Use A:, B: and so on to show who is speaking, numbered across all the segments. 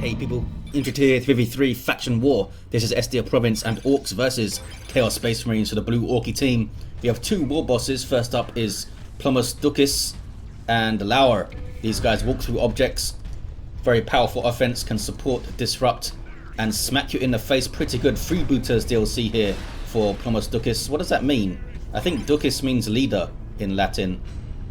A: Hey people, Inter-tier 3v3 faction war. This is Estia Province and Orks versus Chaos Space Marines for the blue Orky team. We have two war bosses. First up is PlummusDucis and Laurr. These guys walk through objects. Very powerful offense, can support, disrupt, and smack you in the face. Pretty good freebooters DLC here for PlummusDucis. What does that mean? I think Ducis means leader in Latin.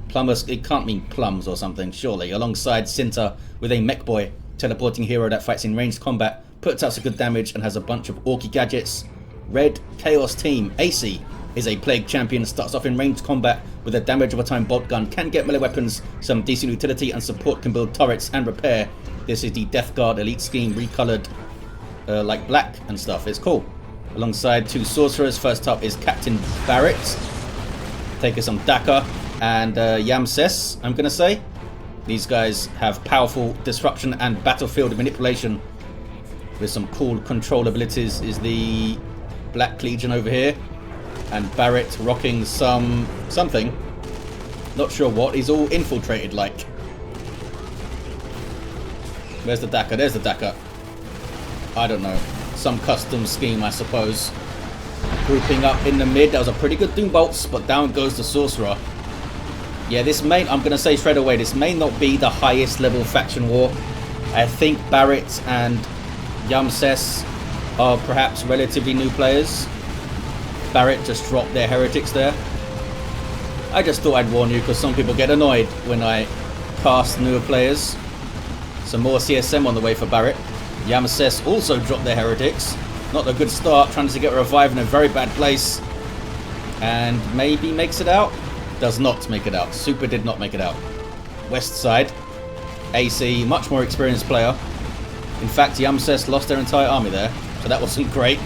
A: Plummus, it can't mean plums or something, surely. Alongside Cynter with a Mekboy, teleporting hero that fights in ranged combat, puts out some good damage and has a bunch of Orky gadgets. Red Chaos team, Acey is a plague champion, starts off in ranged combat with a damage over time bolt gun, can get melee weapons, some decent utility and support, can build turrets and repair. This is the Death Guard elite scheme, recolored like black and stuff. It's cool. Alongside two sorcerers, first up is Captain Barrett, taking some Daka and Yamsesse, I'm gonna say. These guys have powerful disruption and battlefield manipulation with some cool control abilities. Is the Black Legion over here, and Barrett rocking something, not sure what. He's all infiltrated like. Where's the Daka? There's the Daka. I don't know, some custom scheme I suppose. Grouping up in the mid, that was a pretty good Doom Bolts, but down goes the Sorcerer. Yeah, this may, I'm going to say straight away, this may not be the highest level faction war. I think Barrett and Yamsesse are perhaps relatively new players. Barrett just dropped their heretics there. I just thought I'd warn you because some people get annoyed when I cast newer players. Some more CSM on the way for Barrett. Yamsesse also dropped their heretics. Not a good start, trying to get revived in a very bad place. And maybe makes it out. Does not make it out. Super did not make it out. West side, Acey, much more experienced player. In fact, Yamsesse lost their entire army there, so that wasn't great.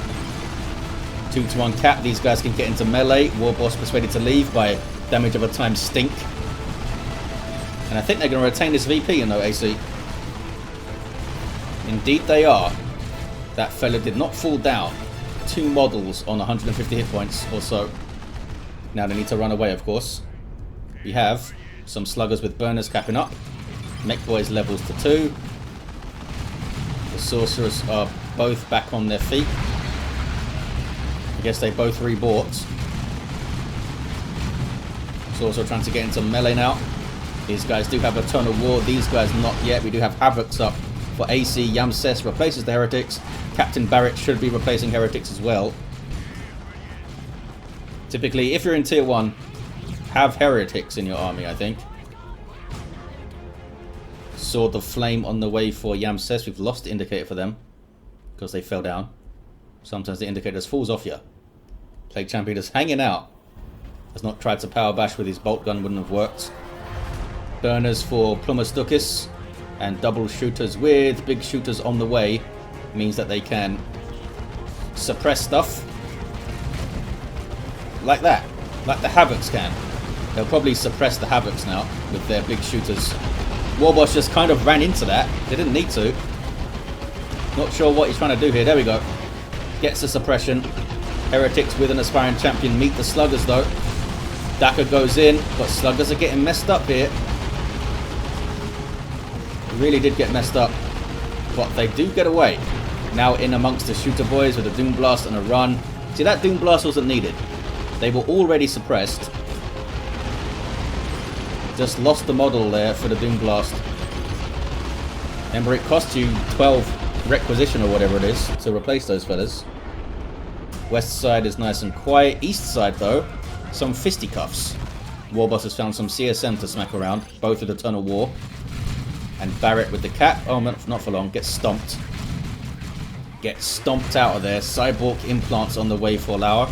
A: 2-to-1 cap. These guys can get into melee. Warboss persuaded to leave by damage over time stink. And I think they're going to retain this VP, you know, Acey. Indeed they are. That fella did not fall down. 2 models on 150 hit points or so. Now they need to run away, of course. We have some sluggers with burners capping up. Mekboy's levels to 2. The sorcerers are both back on their feet. I guess they both rebought. Sorcerer trying to get into melee now. These guys do have Eternal War. These guys not yet. We do have Havocs up for Acey. Yamsesse replaces the heretics. Captain Barrett should be replacing heretics as well. Typically, if you're in tier 1, have heretics in your army, I think. Sword of Flame on the way for Yamsesse. We've lost the indicator for them because they fell down. Sometimes the indicator just falls off you. Plague Champion is hanging out. Has not tried to power bash with his bolt gun, wouldn't have worked. Burners for PlummusDucis and double shooters with big shooters on the way means that they can suppress stuff. Like that. Like the Havocs can. They'll probably suppress the Havocs now with their big shooters. Warboss just kind of ran into that. They didn't need to. Not sure what he's trying to do here. There we go. Gets the suppression. Heretics with an aspiring champion meet the sluggers though. Daka goes in, but sluggers are getting messed up here. Really did get messed up. But they do get away. Now in amongst the shooter boys with a Doom Blast and a run. See, that Doom Blast wasn't needed. They were already suppressed. Just lost the model there for the Doom Blast. Remember, it cost you 12 requisition or whatever it is to replace those fellas. West side is nice and quiet. East side, though, some fisticuffs. Warboss has found some CSM to smack around, both with Eternal War. And Barrett with the cap. Oh, not for long. Gets stomped. Gets stomped out of there. Cyborg implants on the way for Laurr.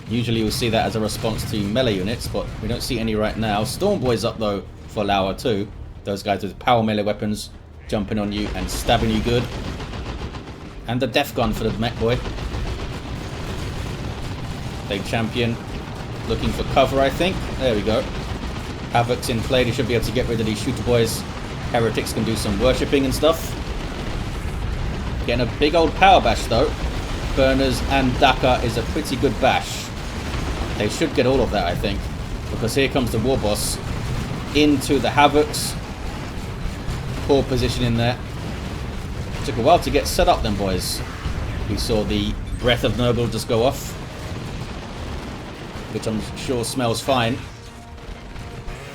A: Usually you'll see that as a response to melee units, but we don't see any right now. Stormboy's up though for Laurr too. Those guys with power melee weapons jumping on you and stabbing you good. And the death gun for the Mekboy. Plague champion looking for cover, I think. There we go. Havoc's in play. They should be able to get rid of these shooter boys. Heretics can do some worshipping and stuff. Getting a big old power bash though. Burners and Daka is a pretty good bash. They should get all of that, I think, because here comes the Warboss into the Havocs. Poor position in there. Took a while to get set up then, boys. We saw the Breath of Noble just go off, which I'm sure smells fine.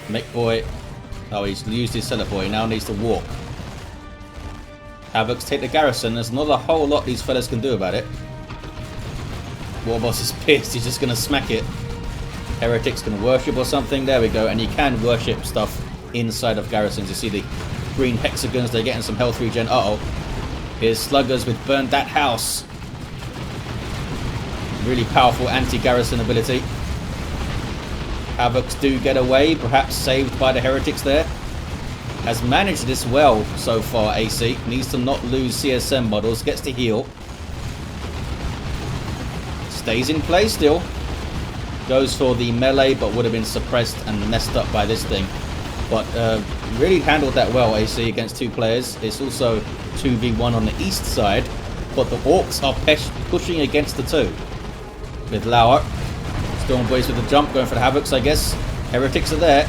A: Mekboy, oh, he's used his teleport, he now needs to walk. Havocs take the garrison, there's not a whole lot these fellas can do about it. Warboss is pissed, he's just going to smack it. Heretics can worship or something, there we go, and you can worship stuff inside of garrisons. You see the green hexagons, they're getting some health regen. Uh-oh. Here's Sluggers with Burn That House. Really powerful anti-garrison ability. Havocs do get away, perhaps saved by the Heretics there. Has managed this well so far, Acey. Needs to not lose CSM models, gets to heal. Stays in play still. Goes for the melee, but would have been suppressed and messed up by this thing. But really handled that well, Acey, against two players. It's also 2v1 on the east side, but the Orks are pushing against the two. With Laurr. Stormboys with the jump, going for the Havocs, I guess. Heretics are there.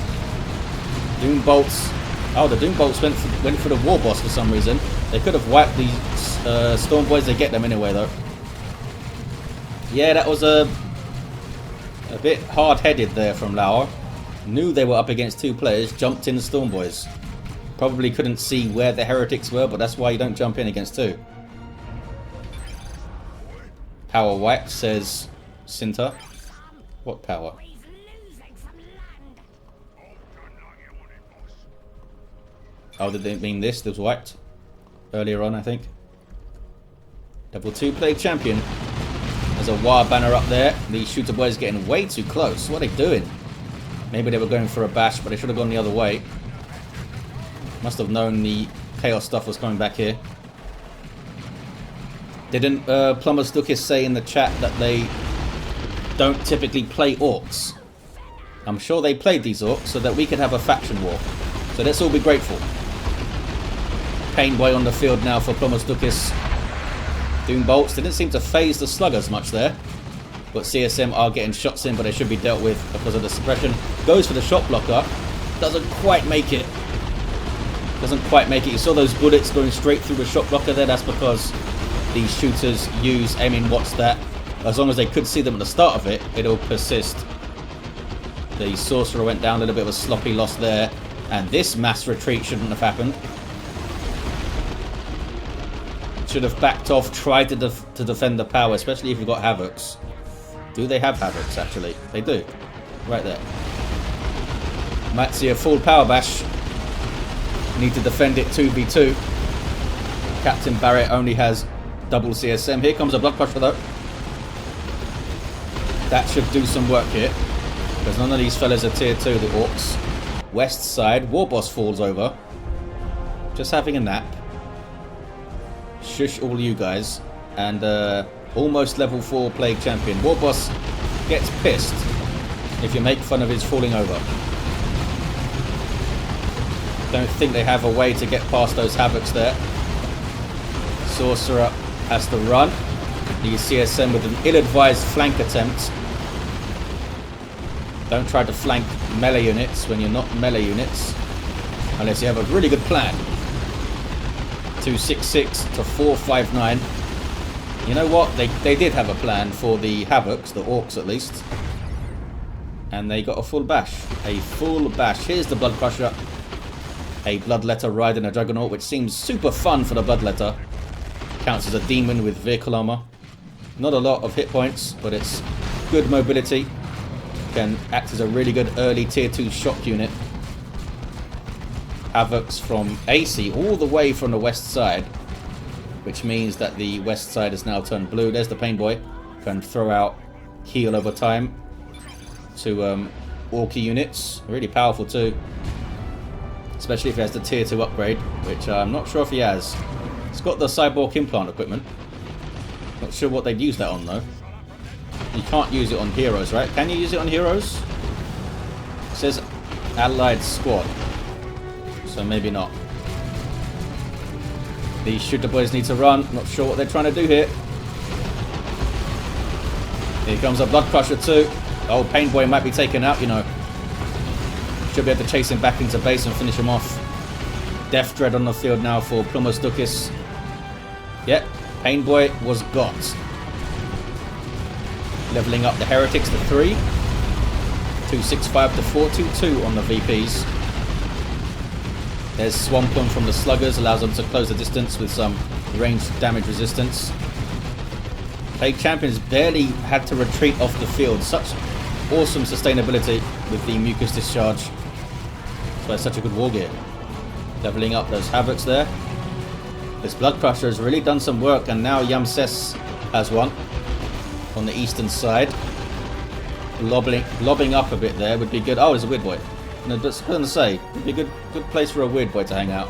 A: Doom Bolts. Oh, the Doom Bolts went for the Warboss for some reason. They could have wiped the Stormboys. They get them anyway, though. Yeah, that was a bit hard-headed there from Laurr. Knew they were up against two players, jumped in the Stormboys. Probably couldn't see where the Heretics were, but that's why you don't jump in against two. Power wipe, says Cynter. What power? Oh, did they mean this? This was wiped earlier on, I think. Double 2-play champion. There's a War banner up there. The shooter boys getting way too close. What are they doing? Maybe they were going for a bash, but they should have gone the other way. Must have known the chaos stuff was coming back here. Didn't PlummusDucis say in the chat that they don't typically play Orks? I'm sure they played these Orks so that we could have a faction war. So let's all be grateful. Painboy on the field now for PlummusDucis. Doom Bolts didn't seem to phase the Sluggers much there. But CSM are getting shots in, but they should be dealt with because of the suppression. Goes for the shot blocker. Doesn't quite make it. Doesn't quite make it. You saw those bullets going straight through the shot blocker there. That's because these shooters use aiming what's that. As long as they could see them at the start of it, it'll persist. The Sorcerer went down, a little bit of a sloppy loss there. And this mass retreat shouldn't have happened. Should have backed off, tried to defend the power, especially if you've got Havocs. Do they have Havocs, actually? They do. Right there. Might see a full power bash. Need to defend it 2v2. Captain Barrett only has double CSM. Here comes a Blood Crusher, though. That should do some work here. Because none of these fellas are tier 2, the Orks. West side, Warboss falls over. Just having a nap. Shush all you guys. And almost level 4 Plague Champion. Warboss gets pissed if you make fun of his falling over. Don't think they have a way to get past those Havocs there. Sorcerer has to run. The CSM with an ill-advised flank attempt. Don't try to flank melee units when you're not melee units. Unless you have a really good plan. 266 to 459. You know what? They did have a plan for the Havocs, the Orks at least. And they got a full bash. A full bash. Here's the Blood Crusher. A Bloodletter riding a Juggernaut, which seems super fun for the Bloodletter. Counts as a demon with vehicle armor. Not a lot of hit points, but it's good mobility. Can act as a really good early tier 2 shock unit. Havocs from Acey all the way from the west side, which means that the west side has now turned blue. There's the Painboy. Can throw out heal over time to Orky units. Really powerful too. Especially if he has the tier 2 upgrade, which I'm not sure if he has. It's got the cyborg implant equipment. Not sure what they'd use that on though. You can't use it on heroes, right? Can you use it on heroes? It says allied squad. So maybe not. These shooter boys need to run. Not sure what they're trying to do here. Here comes a Blood Crusher too. Oh, Painboy might be taken out, you know. Should be able to chase him back into base and finish him off. Death Dread on the field now for PlummusDucis. Yep, Painboy was got. Leveling up the Heretics to 3. 265 to 422 on the VPs. There's Swampum from the Sluggers, allows them to close the distance with some ranged damage resistance. Plague Champions barely had to retreat off the field. Such awesome sustainability with the Mucus Discharge. That's why it's such a good war gear. Leveling up those Havocs there. This Blood Crusher has really done some work, and now Yamsesse has one on the eastern side. Lobbing up a bit there would be good. Oh, there's a Weird Boy. No, that's going to say, would be a good place for a Weird Boy to hang out.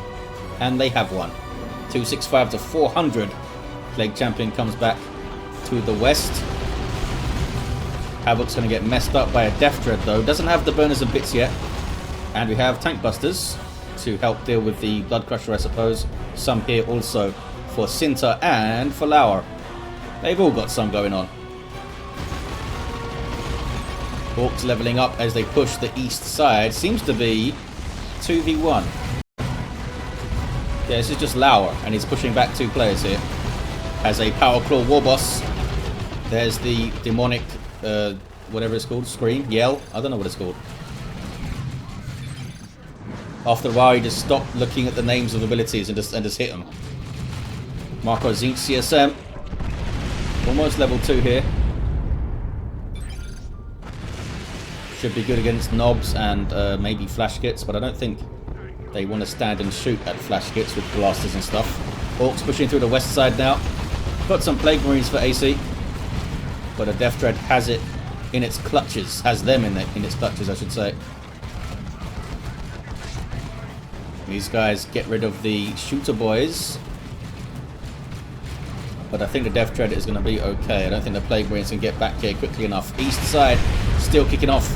A: And they have one. 265 to 400. Plague Champion comes back to the west. Havoc's going to get messed up by a Death Dread though. Doesn't have the burners and bits yet. And we have Tank Busters to help deal with the Blood Crusher, I suppose. Some here also for Cynter and for Laurr. They've all got some going on. Orks leveling up as they push the east side. Seems to be 2v1. Yeah, this is just Laurr, and he's pushing back 2 players here. As a Power Claw Warboss. There's the demonic, whatever it's called, scream, yell. I don't know what it's called. After a while, you just stop looking at the names of abilities and just hit them. Marco Zinc CSM. Almost level 2 here. Should be good against Knobs and maybe Flash Kits, but I don't think they want to stand and shoot at Flash Kits with blasters and stuff. Orks pushing through the west side now. Got some Plague Marines for Acey, but a Death Dread has it in its clutches. Has them in its clutches, I should say. These guys get rid of the Shooter Boys. But I think the Death Dread is going to be okay. I don't think the Plague Marines can get back here quickly enough. East side still kicking off.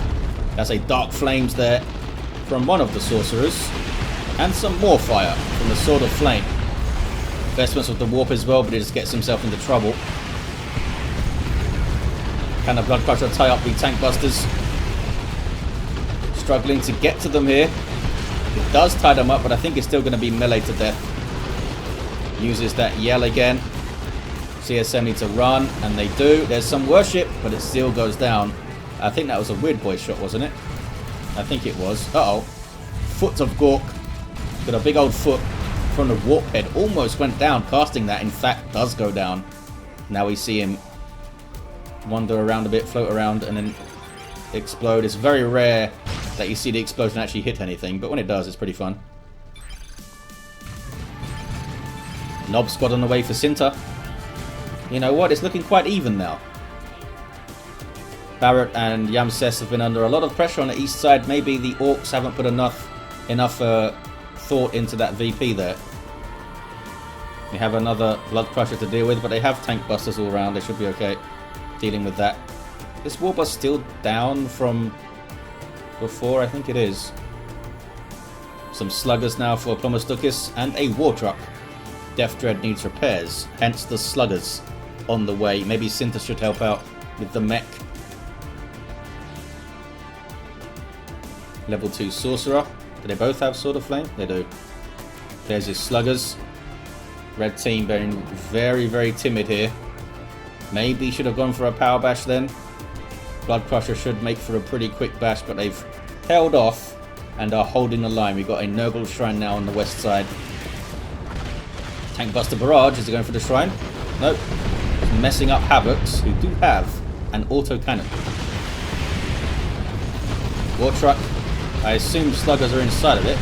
A: That's a Dark Flames there from one of the Sorcerers. And some more fire from the Sword of Flame. Investments with the Warp as well, but he just gets himself into trouble. Can the Blood Crusher tie up the Tank Busters? Struggling to get to them here. It does tie them up, but I think it's still going to be melee to death. Uses that yell again. CSM need to run, and they do. There's some worship, but it still goes down. I think that was a Weird Boy shot, wasn't it? I think it was. Uh-oh. Foot of Gork. Got a big old foot from the Warp Head. Almost went down. Casting that, in fact, does go down. Now we see him wander around a bit, float around, and then explode. It's very rare that you see the explosion actually hit anything, but when it does, it's pretty fun. Knob Squad on the way for Cynter. You know what? It's looking quite even now. Barrett and Yamsesse have been under a lot of pressure on the east side. Maybe the Orks haven't put enough thought into that VP there. They have another Blood Crusher to deal with, but they have Tank Busters all around. They should be okay dealing with that. Is Warboss still down from before? I think it is. Some Sluggers now for PlummusDucis and a War Truck. Death Dread needs repairs, hence the Sluggers on the way. Maybe Cynter should help out with the mech. Level 2 Sorcerer. Do they both have Sword of Flame? They do. There's his Sluggers. Red team being very, very timid here. Maybe should have gone for a power bash then. Blood Crusher should make for a pretty quick bash, but they've held off and are holding the line. We've got a Nurgle Shrine now on the west side. Tank Buster Barrage. Is he going for the Shrine? Nope. Just messing up Havocs, who do have an auto cannon. War Truck. I assume Sluggers are inside of it.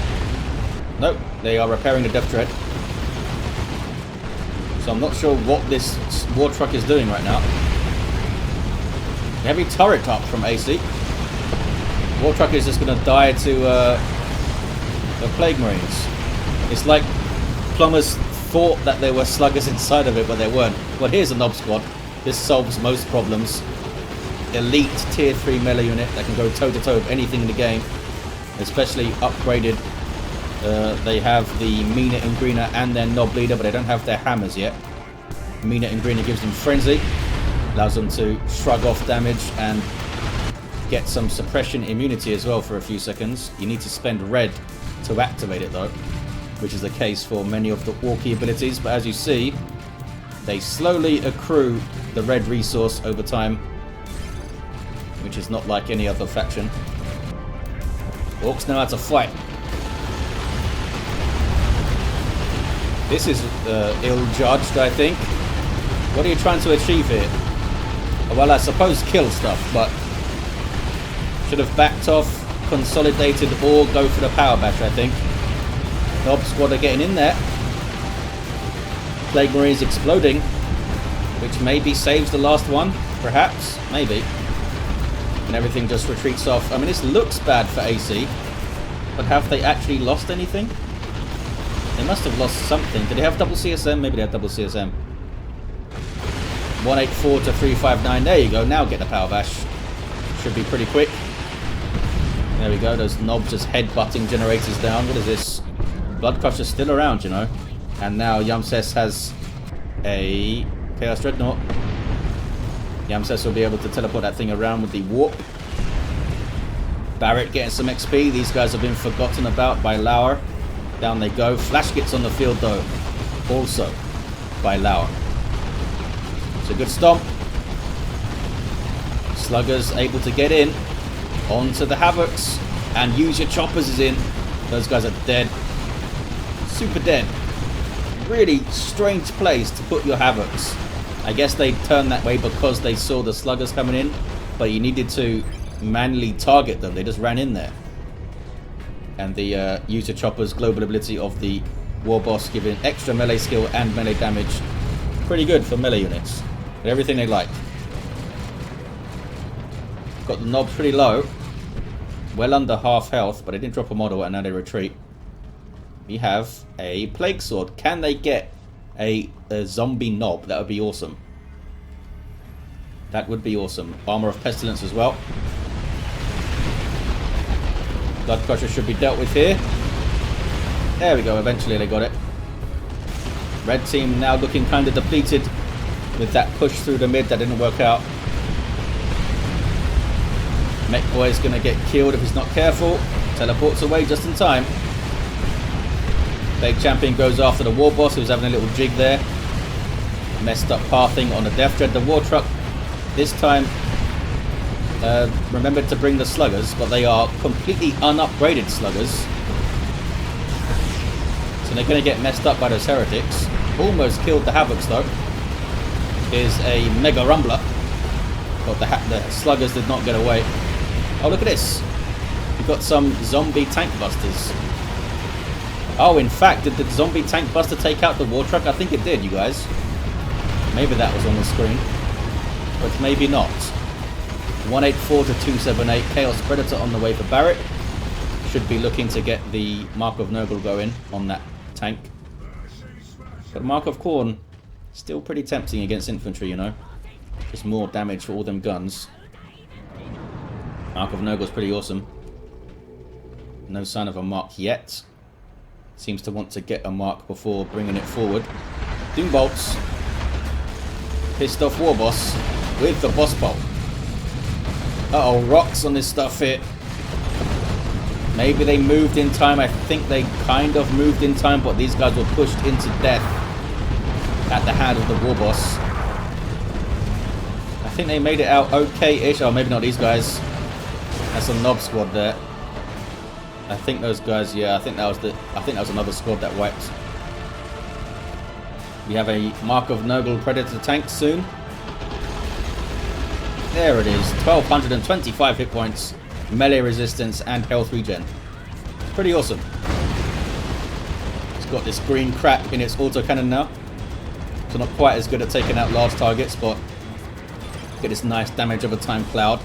A: Nope. They are repairing the Death Dread. So I'm not sure what this War Truck is doing right now. Heavy turret up from Acey. War Truck is just going to die to the Plague Marines. It's like Plumbers thought that there were Sluggers inside of it, but there weren't. Well, here's a Knob Squad. This solves most problems. Elite tier 3 melee unit that can go toe-to-toe with anything in the game. Especially upgraded. They have the Meaner and Greener and their Knob Leader, but they don't have their hammers yet. Meaner and Greener gives them Frenzy. Allows them to shrug off damage and get some suppression immunity as well for a few seconds. You need to spend red to activate it though. which is the case for many of the Orky abilities, but as you see, they slowly accrue the red resource over time, which is not like any other faction. Orks know how to fight. This is ill-judged, I think. What are you trying to achieve here? Well, I suppose kill stuff, but should have backed off, consolidated, or go for the power bash, I think. Nob squad are getting in there. Plague Marines exploding, which maybe saves the last one, perhaps, maybe. And everything just retreats off. I mean, this looks bad for Acey, but have they actually lost anything? They must have lost something. Did they have double CSM? Maybe they had double CSM. 184 to 359. There you go. Now get the power bash. Should be pretty quick. There we go. Those knobs just head-butting generators down. What is this? Blood Crusher's still around, you know. And now Yamsesse has a Chaos Dreadnought. Yamsesse will be able to teleport that thing around with the warp. Barrett getting some XP. These guys have been forgotten about by Laurr. Down they go. Flash gets on the field though. Also by Laurr. It's a good stomp. Sluggers able to get in. Onto the Havocs. And use your choppers is in. Those guys are dead. Super dead. Really strange place to put your Havocs. I guess they turned that way because they saw the sluggers coming in, but you needed to manually target them. They just ran in there. And the user choppers global ability of the Warboss giving extra melee skill and melee damage. Pretty good for melee units. But everything they like. Got the knobs pretty low. Well under half health, but they didn't drop a model and now they retreat. We have a Plague Sword. Can they get a zombie knob? That would be awesome. That would be awesome. Armor of Pestilence as well. Blood Crusher should be dealt with here. There we go. Eventually they got it. Red team now looking kind of depleted with that push through the mid that didn't work out. Mekboy is going to get killed if he's not careful. Teleports away just in time. Big Champion goes after the Warboss, who's having a little jig there. Messed up pathing on the Death Dread. The War Truck this time remembered to bring the Sluggers, but they are completely unupgraded Sluggers. So they're going to get messed up by those Heretics. Almost killed the Havocs though. Is a Mega Rumbler. But the Sluggers did not get away. Oh, look at this. We've got some zombie tank busters. Oh, in fact, did the zombie tank buster take out the War Truck? I think it did, you guys. Maybe that was on the screen. But maybe not. 184 to 278. Chaos Predator on the way for Barrett. Should be looking to get the Mark of Nurgle going on that tank. But Mark of Khorne, still pretty tempting against infantry, you know. Just more damage for all them guns. Mark of Nurgle's pretty awesome. No sign of a mark yet. Seems to want to get a mark before bringing it forward. Doom bolts. Pissed off Warboss with the boss bolt. Uh-oh, rocks on this stuff here. Maybe they moved in time. I think they kind of moved in time, but these guys were pushed into death at the hand of the Warboss. I think they made it out okay-ish. Oh, maybe not these guys. That's a Knob squad there. I think those guys, yeah, I think that was another squad that wiped. We have a Mark of Nurgle Predator tank soon. There it is, 1225 hit points, melee resistance and health regen. Pretty awesome. It's got this green crap in its autocannon now. So not quite as good at taking out large targets, but get this nice damage over time cloud.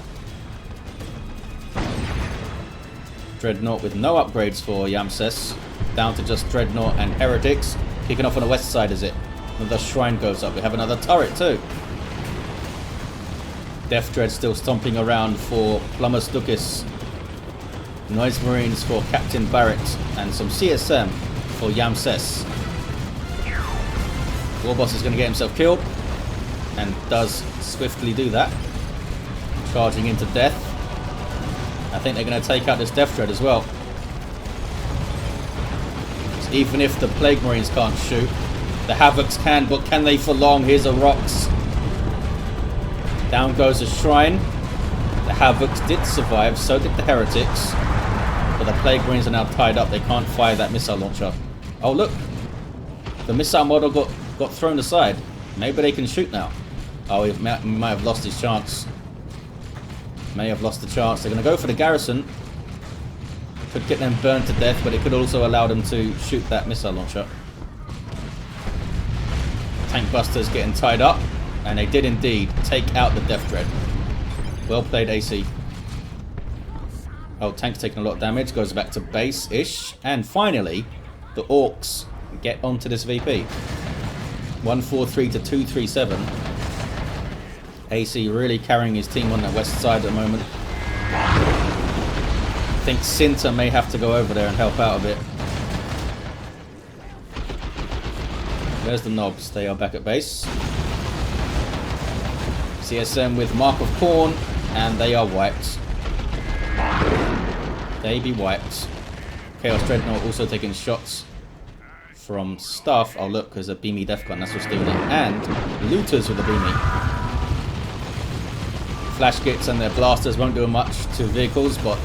A: Dreadnought with no upgrades for Yamsesse. Down to just Dreadnought and Heretics. Kicking off on the west side, is it? Another shrine goes up. We have another turret too. Death Dread still stomping around for PlummusDucis. Noise Marines for Captain Barrett. And some CSM for Yamsesse. Warboss is going to get himself killed. And does swiftly do that. Charging into death. I think they're going to take out this Death Dread as well. Even if the Plague Marines can't shoot, the Havocs can, but can they for long? Here's a Rocks. Down goes a Shrine. The Havocs did survive, so did the Heretics. But the Plague Marines are now tied up. They can't fire that missile launcher. Oh, look. The missile model got thrown aside. Maybe they can shoot now. Oh, he might have lost his chance. May have lost the chance. They're going to go for the garrison. Could get them burned to death, but it could also allow them to shoot that missile launcher. Tank Busters getting tied up. And they did indeed take out the Death Dread. Well played, Acey. Oh, Tank's taking a lot of damage. Goes back to base-ish. And finally, the Orks get onto this VP. 143 to 237. Acey really carrying his team on the west side at the moment. I think Cynter may have to go over there and help out a bit. Where's the Knobs? They are back at base. CSM with Mark of Corn, and they are wiped. They be wiped. Chaos Dreadnought also taking shots from stuff. Oh look, there's a beamy death gun, that's what's doing it. And looters with a beamy. Flash kits and their blasters won't do much to vehicles, but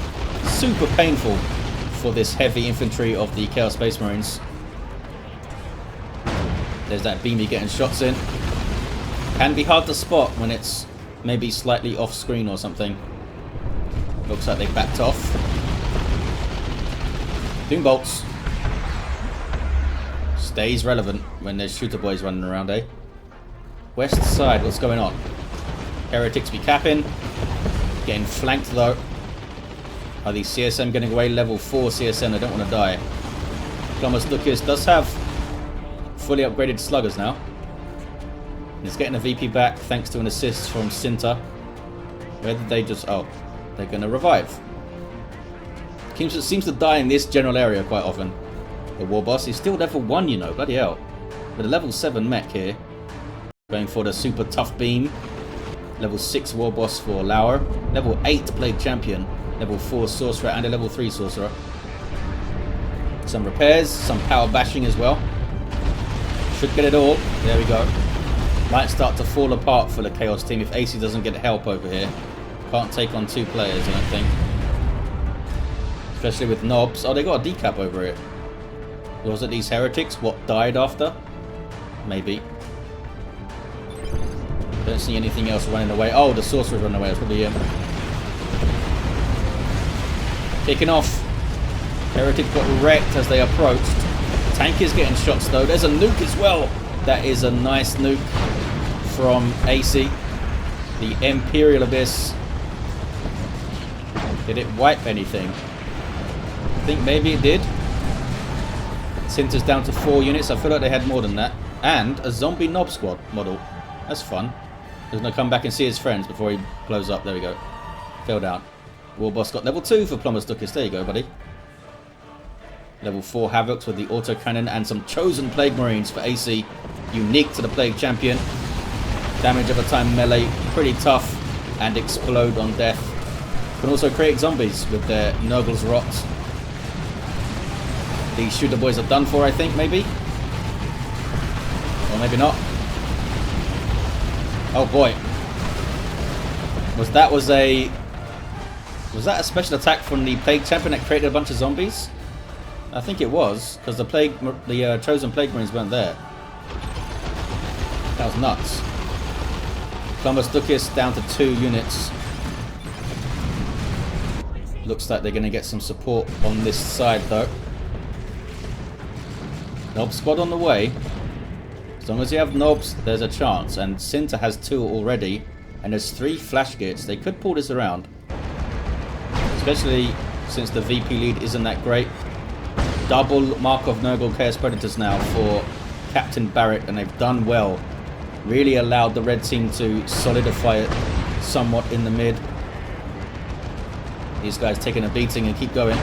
A: super painful for this heavy infantry of the Chaos Space Marines. There's that beamy getting shots in. Can be hard to spot when it's maybe slightly off screen or something. Looks like they backed off. Doom bolts. Stays relevant when there's shooter boys running around, eh? West side, what's going on? Heretics be capping. Getting flanked though. Are these CSM getting away? Level 4 CSM, they don't want to die. PlummusDucis does have fully upgraded sluggers now. He's getting a VP back thanks to an assist from Cynter. Where did they just... Oh, they're going to revive. Seems to die in this general area quite often. The Warboss is still level 1, you know. Bloody hell. With a level 7 mech here. Going for the super tough beam. Level 6 Warboss for Laurr. Level 8 Plague Champion. Level 4 Sorcerer and a level 3 Sorcerer. Some repairs, some power bashing as well. Should get it all. There we go. Might start to fall apart for the Chaos team if Acey doesn't get help over here. Can't take on 2 players, I don't think. Especially with Knobs. Oh, they got a decap over it. Was it these Heretics? What, died after? Maybe. Don't see anything else running away. Oh, the Sorcerer's running away. It's probably him. Kicking off. Heretic got wrecked as they approached. Tank is getting shots though. There's a nuke as well. That is a nice nuke from Acey. The Imperial Abyss. Did it wipe anything? I think maybe it did. Cynter's down to 4 units. I feel like they had more than that. And a zombie Knob Squad model. That's fun. He's going to come back and see his friends before he blows up. There we go. Fell down. Warboss got level 2 for PlummusDucis. There you go, buddy. Level 4 Havocs with the autocannon and some chosen Plague Marines for Acey. Unique to the Plague Champion. Damage over time melee. Pretty tough. And explode on death. Can also create zombies with their Nurgle's Rot. These shooter boys are done for, I think, maybe? Or maybe not. Oh boy. Was that a special attack from the Plague Champion that created a bunch of zombies? I think it was, because the chosen Plague Marines weren't there. That was nuts. PlummusDucis down to 2 units. Looks like they're going to get some support on this side though. Knob Squad on the way. As long as you have Knobs, there's a chance. And Cynter has 2 already. And there's 3 flash kits. They could pull this around. Especially since the VP lead isn't that great. Double Mark of Nurgle Chaos Predators now for Captain Barrett. And they've done well. Really allowed the red team to solidify it somewhat in the mid. These guys taking a beating and keep going.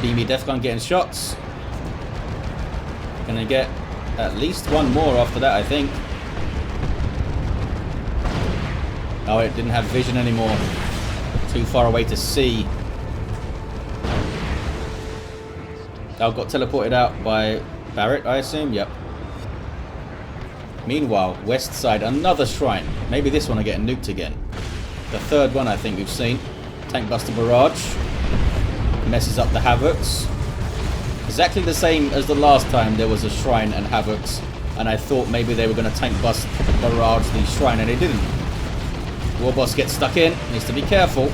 A: Beamy Death Gun getting shots. Gonna get at least 1 more after that, I think. Oh, it didn't have vision anymore. Too far away to see. got teleported out by Barrett, I assume. Yep. Meanwhile, west side, another shrine. Maybe this one will get nuked again. The third one I think we've seen. Tank Buster Barrage. Messes up the Havocs. Exactly the same as the last time there was a shrine and Havocs. And I thought maybe they were going to Tank Bust Barrage the shrine, and they didn't. Warboss gets stuck in. Needs to be careful.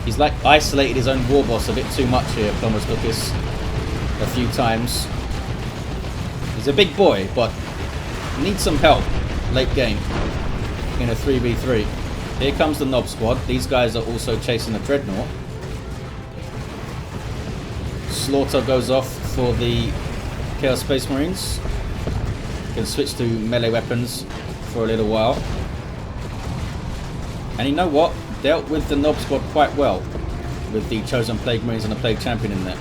A: He's like isolated his own Warboss a bit too much here, PlummusDucis. A few times. He's a big boy, but needs some help late game in a 3v3. Here comes the Nob Squad. These guys are also chasing the Dreadnought. Slaughter goes off for the Chaos Space Marines. Can switch to melee weapons for a little while. And you know what? Dealt with the Nob Squad quite well with the Chosen Plague Marines and the Plague Champion in there.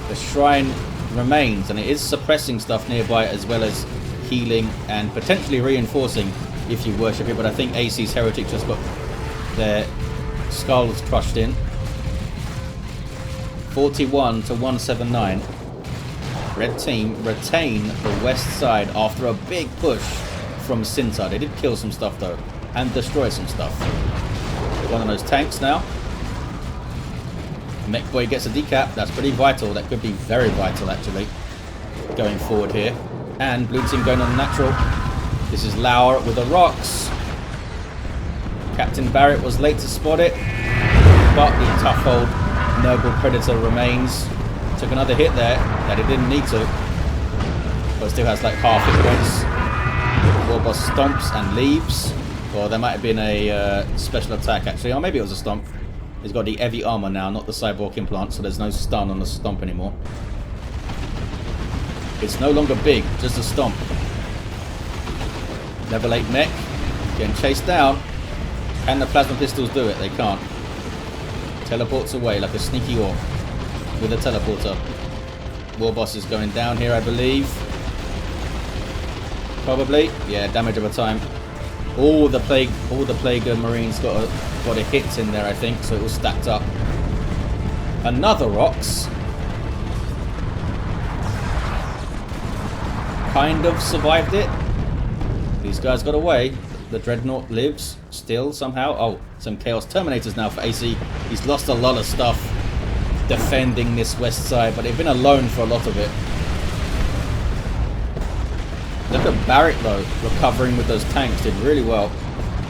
A: The Shrine remains, and it is suppressing stuff nearby as well as healing and potentially reinforcing if you worship it. But I think Acey's Heretic just got their skulls crushed in. 41 to 179. Red team retain the west side after a big push from Cynter. They did kill some stuff though, and destroy some stuff. One of those tanks now. Mekboy gets a decap. That's pretty vital. That could be very vital actually going forward here. And blue team going on natural. This is Laurr with the rocks. Captain Barrett was late to spot it, but the tough old Nurgle Predator remains. Took another hit there that it didn't need to, but still has like half hit points. Warboss stomps and leaves. Well, there might have been a special attack actually, or maybe it was a stomp. He's got the heavy armor now, not the cyborg implant, so there's no stun on the stomp anymore. It's no longer big, just a stomp. Level 8 mech getting chased down. Can the plasma pistols do it? They can't. Teleports away like a sneaky orc with a teleporter. Warboss is going down here, I believe. Probably. Yeah, damage over time. All the plague marines got a hit in there, I think, so it all stacked up. Another Orks. Kind of survived it. These guys got away. The Dreadnought lives still somehow. Oh, some Chaos Terminators now for Acey. He's lost a lot of stuff defending this west side, but they've been alone for a lot of it. Look at Barrett though, recovering with those tanks, did really well.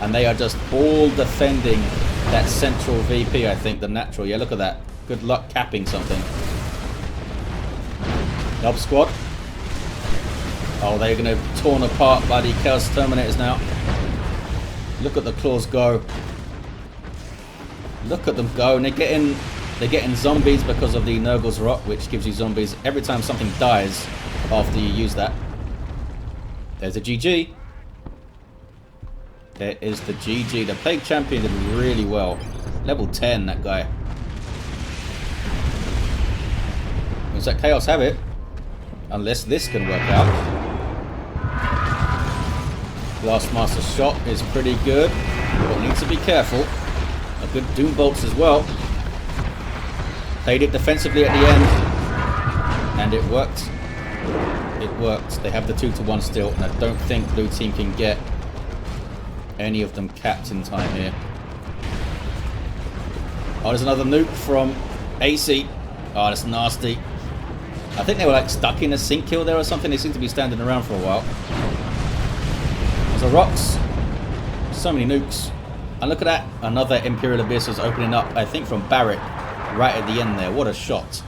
A: And they are just all defending that central VP, I think, the natural. Yeah, look at that. Good luck capping something. Nob Squad. Oh, they're going to be torn apart by the Chaos Terminators now. Look at the claws go. Look at them go. And they're getting zombies because of the Nurgle's Rot, which gives you zombies every time something dies after you use that. There's a GG. There is the GG. The Plague Champion did really well. Level 10, that guy. Looks like Chaos have it. Unless this can work out. Blastmaster shot is pretty good, but needs to be careful. A good Doom Bolts as well. Played it defensively at the end, and it worked. It worked. They have the 2-to-1 still, and I don't think blue team can get any of them capped in time here. Oh, there's another nuke from Acey. Oh, that's nasty. I think they were like stuck in a sink kill there or something. They seem to be standing around for a while. There's a rocks. So many nukes. And look at that. Another Imperial Abyss is opening up, I think, from Barrett right at the end there. What a shot.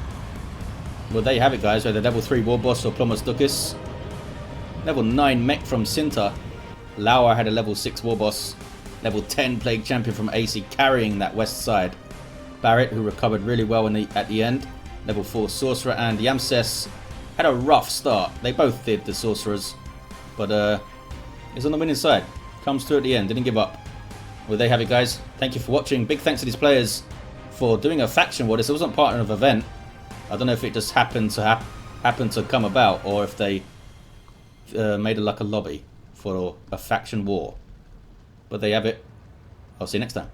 A: Well, there you have it, guys. We had a level 3 Warboss or PlummusDucis. Level 9 mech from Cynter. Laurr had a level 6 Warboss. Level 10 Plague Champion from Acey carrying that west side. Barrett, who recovered really well at the end. Level 4 Sorcerer, and Yamsesse had a rough start. They both did, the Sorcerers. But he's on the winning side. Comes through at the end. Didn't give up. Well, there you have it, guys. Thank you for watching. Big thanks to these players for doing a faction war. This wasn't part of an event. I don't know if it just happened to come about, or if they made it like a lobby for a faction war. But there you have it. I'll see you next time.